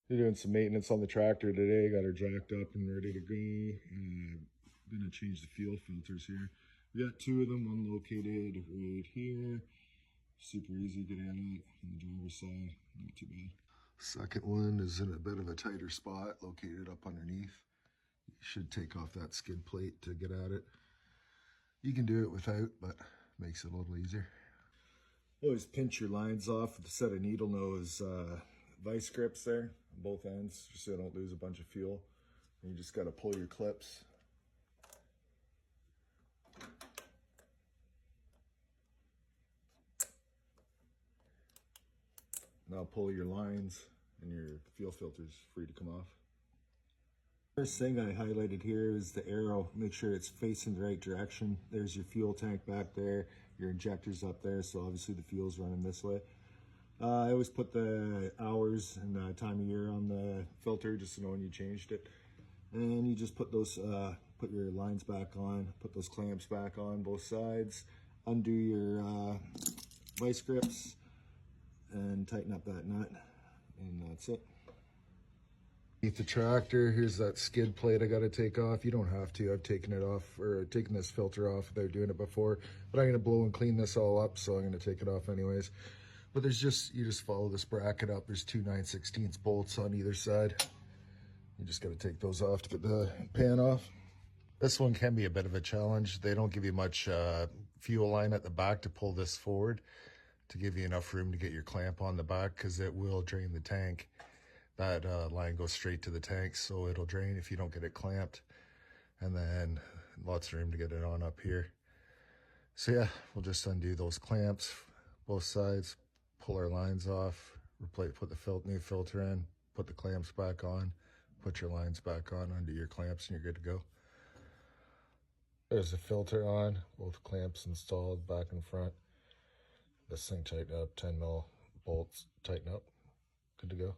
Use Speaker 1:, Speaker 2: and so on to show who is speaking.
Speaker 1: They're doing some maintenance on the tractor today. Got her jacked up and ready to go. Gonna change the fuel filters here. We got two of them, one located right here. Super easy to get in on the driver's side, not too bad. Second one is in a bit of a tighter spot, located up underneath. You should take off that skid plate to get at it. You can do it without, but makes it a little easier. Always pinch your lines off with a set of needle nose vice grips there on both ends, just so you don't lose a bunch of fuel. And you just got to pull your clips. Now pull your lines and your fuel filter's free to come off. First thing I highlighted here is the arrow. Make sure it's facing the right direction. There's your fuel tank back there, your injector's up there, so obviously the fuel's running this way. I always put the hours and the time of year on the filter just to know when you changed it. And you just put those, put your lines back on, put those clamps back on both sides, undo your vice grips, and tighten up that nut, and that's it. Beneath the tractor, here's that skid plate I got to take off. You don't have to. I've taken it off, or taken this filter off without doing it before, but I'm going to blow and clean this all up, so I'm going to take it off anyways. But there's just, you just follow this bracket up. There's two 9/16 bolts on either side. You just got to take those off to get the pan off. This one can be a bit of a challenge. They don't give you much fuel line at the back to pull this forward, to give you enough room to get your clamp on the back, because it will drain the tank. That line goes straight to the tank, so it'll drain if you don't get it clamped. And then lots of room to get it on up here. So yeah, we'll just undo those clamps, both sides, pull our lines off, put the new filter in, put the clamps back on, put your lines back on, undo your clamps, and you're good to go. There's the filter on, both clamps installed back and front. This thing tighten up, 10 mil bolts tighten up, good to go.